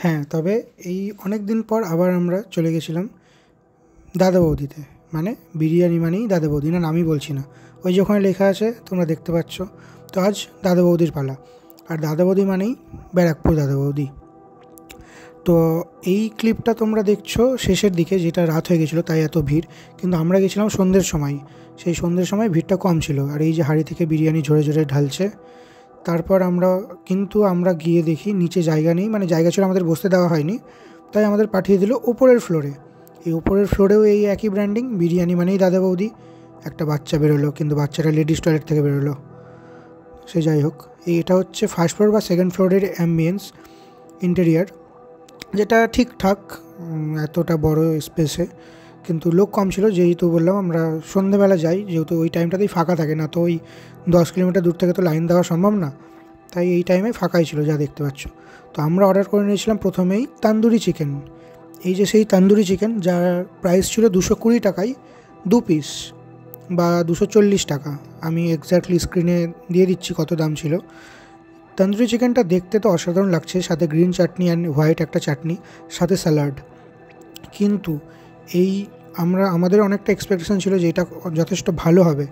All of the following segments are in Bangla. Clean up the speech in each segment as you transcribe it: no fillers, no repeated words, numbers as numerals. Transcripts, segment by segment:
হ্যাঁ, তবে এই অনেক দিন পর আবার আমরা চলে গেছিলাম দাদা বৌদিতে। মানে বিরিয়ানি মানেই দাদা বৌদি, না নামই বলছি না, ওই যে ওখানে লেখা আছে তোমরা দেখতে পাচ্ছ। তো আজ দাদা বৌদির পালা, আর দাদা বৌদি মানেই ব্যারাকপুর দাদা বৌদি। তো এই ক্লিপটা তোমরা দেখছো শেষের দিকে, যেটা রাত হয়ে গেছিলো তাই এত ভিড়, কিন্তু আমরা গেছিলাম সন্ধ্যের সময়। সেই সন্ধ্যের সময় ভিড়টা কম ছিল, আর এই যে হাঁড়ি থেকে বিরিয়ানি ঝরে ঝরে ঢালছে। তারপর আমরা গিয়ে দেখি নিচে জায়গা নেই, মানে জায়গা ছিল আমাদের বসতে দেওয়া হয়নি, তাই আমাদের পাঠিয়ে দিল ওপরের ফ্লোরে। এই ওপরের ফ্লোরেও এই একই ব্র্যান্ডিং, বিরিয়ানি মানেই দাদা বৌদি। একটা বাচ্চা বেরোলো, কিন্তু বাচ্চাটা লেডিস টয়লেট থেকে বেরোলো। সে যাই হোক, এটা হচ্ছে ফার্স্ট ফ্লোর বা সেকেন্ড ফ্লোরের অ্যাম্বিয়েন্স, ইন্টেরিয়ার, যেটা ঠিকঠাক এতটা বড় স্পেসে, কিন্তু লোক কম ছিল। যেহেতু বললাম আমরা সন্ধেবেলা যাই, যেহেতু ওই টাইমটাতেই ফাঁকা থাকে, না তো ওই 10 কিলোমিটার দূর থেকে তো লাইন দেওয়া সম্ভব না, তাই এই টাইমে ফাঁকাই ছিল যা দেখতে পাচ্ছ। তো আমরা অর্ডার করে নিয়েছিলাম প্রথমেই তান্দুরি চিকেন। এই যে সেই তান্দুরি চিকেন, যার প্রাইস ছিল 220 টাকায় 2 পিস, বা 240 টাকা। আমি এক্স্যাক্টলি স্ক্রিনে দিয়ে দিচ্ছি কত দাম ছিল। তন্দুরি চিকেনটা দেখতে তো অসাধারণ লাগছে, সাথে গ্রিন চাটনি অ্যান্ড হোয়াইট একটা চাটনি, সাথে স্যালাড। কিন্তু আমাদের অনেকটা এক্সপেকটেশন ছিল যে এটা যথেষ্ট ভালো হবে,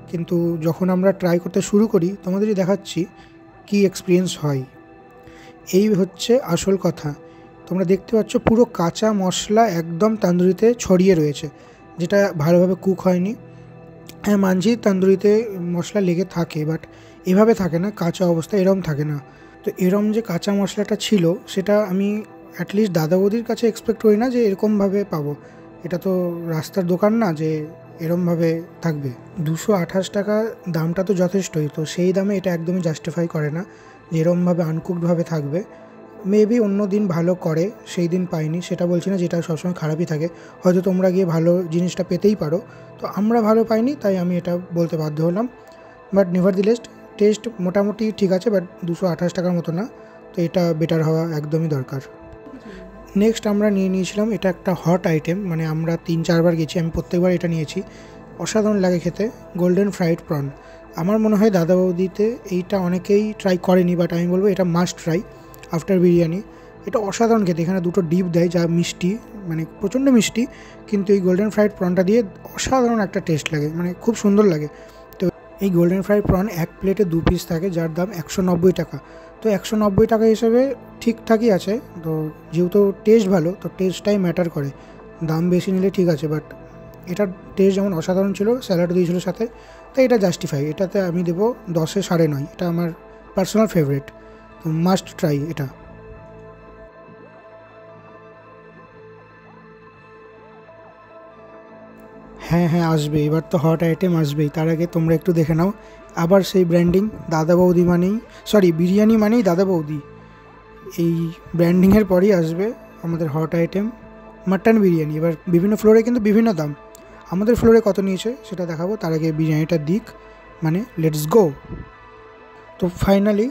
কিন্তু যখন আমরা ট্রাই করতে শুরু করি তোমাদেরই দেখাচ্ছি কী এক্সপিরিয়েন্স হয়। এই হচ্ছে আসল কথা। তোমরা দেখতে পাচ্ছ পুরো কাঁচা মশলা একদম তান্দুরিতে ছড়িয়ে রয়েছে, যেটা ভালোভাবে কুক হয়নি। হ্যাঁ মানছি তান্দুরিতে মশলা লেগে থাকে, বাট এভাবে থাকে না, কাঁচা অবস্থায় এরম থাকে না। তো এরম যে কাঁচা মশলাটা ছিল, সেটা আমি অ্যাটলিস্ট দাদা বৌদির কাছে এক্সপেক্ট করি না যে এরকমভাবে পাবো। এটা তো রাস্তার দোকান না যে এরমভাবে থাকবে। 228 টাকা দামটা তো যথেষ্টই, তো সেই দামে এটা একদমই জাস্টিফাই করে না যে এরমভাবে আনকুকডভাবে থাকবে। মেবি অন্য দিন ভালো করে, সেই দিন পাইনি সেটা বলছি না, যেটা সবসময় খারাপই থাকে। হয়তো তোমরা গিয়ে ভালো জিনিসটা পেতেই পারো, তো আমরা ভালো পাইনি তাই আমি এটা বলতে বাধ্য হলাম। বাট নেভারদিলেস টেস্ট মোটামুটি ঠিক আছে, বাট 228 টাকার মতো না, তো এটা বেটার হওয়া একদমই দরকার। নেক্সট আমরা নিয়েছিলাম, এটা একটা হট আইটেম, মানে আমরা 3-4 বার গেছি, আমি প্রত্যেকবার এটা নিয়েছি। অসাধারণ লাগে খেতে, গোল্ডেন ফ্রাইড প্রন। আমার মনে হয় দাদা বৌদিতে এইটা অনেকেই ট্রাই করেনি, বাট আমি বলবো এটা মাস্ট ট্রাই আফটার বিরিয়ানি। এটা অসাধারণ খেতে, এখানে 2টো ডিপ দেয় যা মিষ্টি, মানে প্রচণ্ড মিষ্টি, কিন্তু এই গোল্ডেন ফ্রাইড প্রনটা দিয়ে অসাধারণ একটা টেস্ট লাগে, মানে খুব সুন্দর লাগে। তো এই গোল্ডেন ফ্রাইড প্রন এক প্লেটে 2 পিস থাকে, যার দাম 190 টাকা। তো 190 টাকা হিসেবে ঠিকঠাকই আছে। তো যেহেতু টেস্ট ভালো, তো টেস্টটাই ম্যাটার করে, দাম বেশি নিলে ঠিক আছে, বাট এটার টেস্ট যেমন অসাধারণ ছিল, স্যালাড দিয়েছিল সাথে, তাই এটা জাস্টিফাই। এটাতে আমি দেবো 10-এ 9.5। এটা আমার পার্সোনাল ফেভারিট, তো মাস্ট ট্রাই এটা। হ্যাঁ হ্যাঁ আসবে, এবার তো হট আইটেম আসবেই, তার আগে তোমরা একটু দেখে নাও আবার সেই ব্র্যান্ডিং, দাদা বৌদি মানেই বিরিয়ানি মানেই দাদা বৌদি। এই ব্র্যান্ডিংয়ের পরই আসবে আমাদের হট আইটেম মাটন বিরিয়ানি। এবার বিভিন্ন ফ্লোরে কিন্তু বিভিন্ন দাম, আমাদের ফ্লোরে কত নিয়েছে সেটা দেখাবো, তার আগে বিরিয়ানিটা দিক, মানে লেটস গো। তো ফাইনালি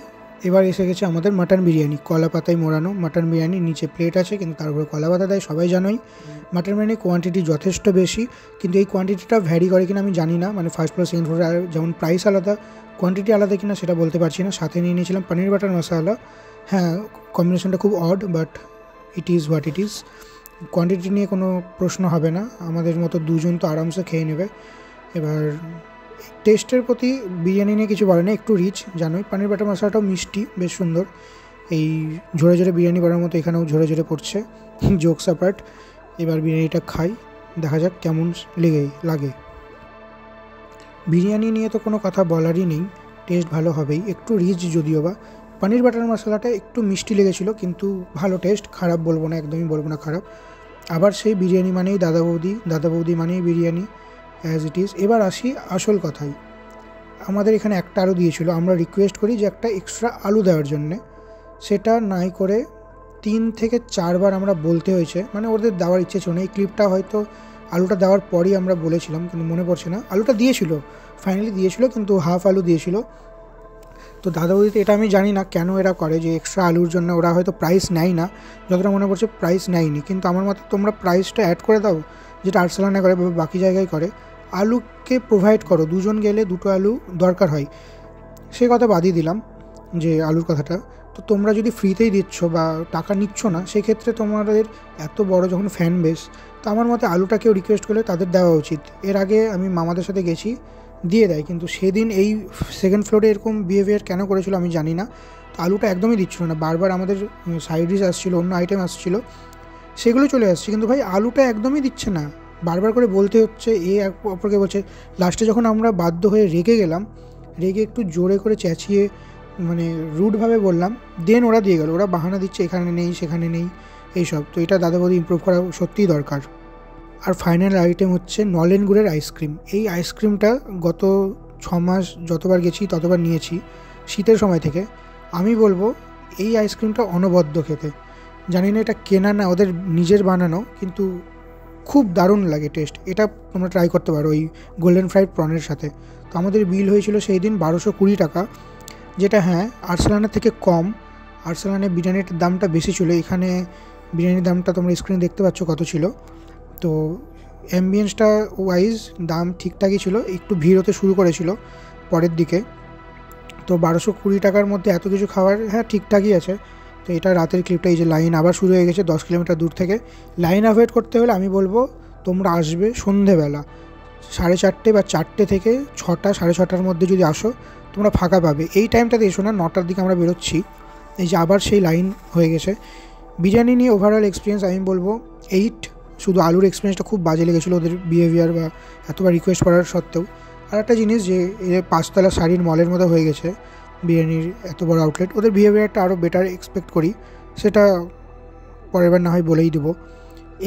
এবার এসে গেছে আমাদের মাটন বিরিয়ানি, কলা পাতায় মোড়ানো মাটন বিরিয়ানি। নিচে প্লেট আছে, কিন্তু তার উপরে কলা পাতা দেয়, সবাই জানোই। মাটন বিরিয়ানির কোয়ান্টিটি যথেষ্ট বেশি, কিন্তু এই কোয়ান্টিটিটা ভ্যারি করে কিনা আমি জানি না, মানে ফার্স্ট ফ্লোর সেকেন্ড ফ্লোরে যেমন প্রাইস আলাদা, কোয়ান্টিটি আলাদা কিনা সেটা বলতে পারছি না। সাথে নিয়ে নিয়েছিলাম পনির বাটার মশলা। হ্যাঁ কম্বিনেশনটা খুব odd, but it is what it is. Quantity নিয়ে কোনো প্রশ্ন হবে না, আমাদের মতো দুজন তো আরামসে খেয়ে নেবে। এবার টেস্টের প্রতি বিরিয়ানি নিয়ে কিছু বলে না, একটু রিচ জানোই। পনির বাটার মশলাটাও মিষ্টি, বেশ সুন্দর। এই ঝরে ঝরে বিরিয়ানি করার মতো এখানেও ঝরে ঝরে পড়ছে, জোকস অ্যাপার্ট। এবার বিরিয়ানিটা খাই, দেখা যাক কেমন লাগে। বিরিয়ানি নিয়ে তো কোনো কথা বলারই নেই, টেস্ট ভালো হবেই, একটু রিচ যদিও বা। পনির বাটার মশলাটা একটু মিষ্টি লেগেছিলো, কিন্তু ভালো টেস্ট, খারাপ বলবো না, একদমই বলবো না খারাপ। আবার সেই বিরিয়ানি মানেই দাদা বৌদি মানেই বিরিয়ানি, অ্যাজ ইট ইজ। এবার আসি আসল কথায়, আমাদের এখানে একটা আলু দিয়েছিল, আমরা রিকোয়েস্ট করি যে একটা এক্সট্রা আলু দেওয়ার জন্যে, সেটা নাই করে 3 থেকে 4 বার আমরা বলতে হয়েছে, মানে ওদের দেওয়ার ইচ্ছে ছিল না। এই ক্লিপটা হয়তো আলুটা দেওয়ার পরই আমরা বলেছিলাম, কিন্তু মনে পড়ছে না। আলুটা দিয়েছিল, ফাইনালি দিয়েছিল, কিন্তু হাফ আলু দিয়েছিল। তো দাদা বৌদিতে এটা আমি জানি না কেন এরা করে, যে এক্সট্রা আলুর জন্য ওরা হয়তো প্রাইস নেয় না, যতটা মনে পড়ছে প্রাইস নেয়নি। কিন্তু আমার মতে তোমরা প্রাইসটা অ্যাড করে দাও, যেটা আর্সেলানে করে বা বাকি জায়গায় করে। আলুকে প্রোভাইড করো, দুজন গেলে 2টো আলু দরকার হয়, সে কথা বাদই দিলাম। যে আলুর কথাটা, তো তোমরা যদি ফ্রিতেই দিচ্ছ বা টাকা নিচ্ছ না, সেক্ষেত্রে তোমাদের এত বড় যখন ফ্যান বেস, তো আমার মতে আলুটা কেউ রিকোয়েস্ট করলে তাদের দেওয়া উচিত। এর আগে আমি মামাদের সাথে গেছি, দিয়ে দেয়, কিন্তু সেদিন এই সেকেন্ড ফ্লোরে এরকম বিহেভিয়ার কেন করেছিল আমি জানি না। তো আলুটা একদমই দিচ্ছিল না, বারবার আমাদের সাইড ডিশ আসছিলো, অন্য আইটেম আসছিলো, সেগুলো চলে আসছে, কিন্তু ভাই আলুটা একদমই দিচ্ছে না, বারবার করে বলতে হচ্ছে, এক অপরকে বলছে। লাস্টে যখন আমরা বাধ্য হয়ে রেগে গেলাম, রেগে একটু জোরে করে চেঁচিয়ে মানে রুডভাবে বললাম, দেন ওরা দিয়ে গেল। ওরা বাহানা দিচ্ছে এখানে নেই সেখানে নেই এইসব। তো এটা দাদা বৌদি ইমপ্রুভ করা সত্যিই দরকার। আর ফাইনাল আইটেম হচ্ছে নলেন গুড়ের আইসক্রিম। এই আইসক্রিমটা গত 6 মাস যতবার গেছি ততবার নিয়েছি, শীতের সময় থেকে। আমি বলবো এই আইসক্রিমটা অনবদ্য খেতে। জানি না এটা কেনা না ওদের নিজের বানানো, কিন্তু খুব দারুণ লাগে টেস্ট। এটা তোমরা ট্রাই করতে পারো ওই গোল্ডেন ফ্রাইড প্রনের সাথে। তো আমাদের বিল হয়েছিল সেই দিন 1220 টাকা, যেটা হ্যাঁ আর্সেলানের থেকে কম। আর্সেলানে বিরিয়ানির দামটা বেশি ছিল, এখানে বিরিয়ানির দামটা তোমরা স্ক্রিনে দেখতে পাচ্ছ কত ছিল। তো অ্যাম্বিয়েন্সটা ওয়াইজ দাম ঠিকঠাকই ছিল, একটু ভিড় হতে শুরু করেছিল পরের দিকে। তো 1220 টাকার মধ্যে এত কিছু খাবার হ্যাঁ ঠিকঠাকই আছে। তো এটা রাতের ক্লিপটা, এই যে লাইন আবার শুরু হয়ে গেছে 10 কিলোমিটার দূর থেকে। লাইন অ্যাভয়েড করতে হলে আমি বলবো তোমরা আসবে সন্ধেবেলা 4:30 বা 4টে থেকে 6টা 6:30টার মধ্যে যদি আসো তোমরা ফাঁকা পাবে। এই টাইমটাতে এসো না, 9টার দিকে আমরা বেরোচ্ছি, এই যে আবার সেই লাইন হয়ে গেছে। বিরিয়ানি নিয়ে ওভারঅল এক্সপিরিয়েন্স আমি বলবো 8। শুধু আলুর এক্সপিরিয়েন্সটা খুব বাজে লেগেছিলো, ওদের বিহেভিয়ার বা এতবার রিকোয়েস্ট করার সত্ত্বেও। আর একটা জিনিস যে এ 5তলা শাড়ির মলের মতো হয়ে গেছে বিরিয়ানির এত বড় আউটলেট, ওদের বিহেভিয়ারটা আরও বেটার এক্সপেক্ট করি, সেটা পরের বার না হয় বলেই দেবো।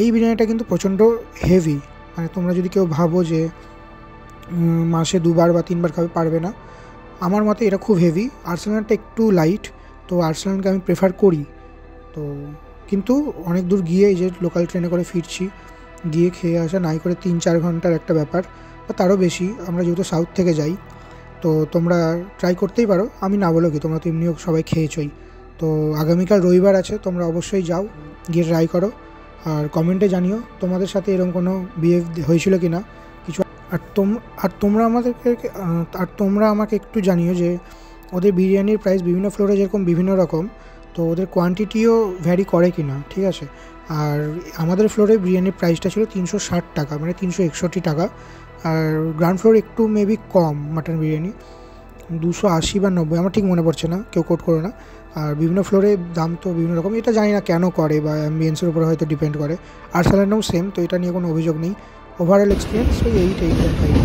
এই বিরিয়ানিটা কিন্তু প্রচণ্ড হেভি, মানে তোমরা যদি কেউ ভাবো যে মাসে 2বার বা 3বার খাবে, পারবে না। আমার মতে এটা খুব হেভি। আর্সেলানটা একটু লাইট, তো আর্সেলানকে আমি প্রেফার করি। তো কিন্তু অনেক দূর গিয়ে এই যে লোকাল ট্রেনে করে ফিরছি, গিয়ে খেয়ে আসা নাই করে 3-4 ঘন্টার একটা ব্যাপার, বা তারও বেশি, আমরা যেহেতু সাউথ থেকে যাই। তো তোমরা ট্রাই করতেই পারো, আমি না বলো কি, তোমরা তো এমনিও সবাই খেয়েছই। তো আগামীকাল রবিবার আছে, তোমরা অবশ্যই যাও, গিয়ে ট্রাই করো। আর কমেন্টে জানিও তোমাদের সাথে এরকম কোনো বিহেভ হয়েছিল কি না কিছু। আর তোমরা আমাকে একটু জানিও যে ওদের বিরিয়ানির প্রাইস বিভিন্ন ফ্লোরে যেরকম বিভিন্ন রকম, তো ওদের কোয়ান্টিটিও ভ্যারি করে কি না, ঠিক আছে। আর আমাদের ফ্লোরে বিরিয়ানির প্রাইসটা ছিল 360 টাকা, মানে 361 টাকা। আর গ্রাউন্ড ফ্লোর একটু মেবি কম মাটন বিরিয়ানি, 280 বা 90, আমার ঠিক মনে পড়ছে না, কেউ কোট করো না। আর বিভিন্ন ফ্লোরে দাম তো বিভিন্ন রকম, এটা জানি না কেন করে, বা অ্যাম্বিয়েন্সের উপরে হয়তো ডিপেন্ড করে। আর স্যালাডও সেম, তো এটা নিয়ে কোনো অভিযোগ নেই। ওভারঅল এক্সপিরিয়েন্স ওই 8.5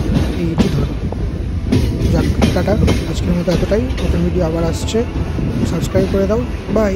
এইটই ধরো। যাক, টাটা, আজকের মতো এতটাই। নতুন ভিডিও আবার আসছে, সাবস্ক্রাইব করে দাও, বাই।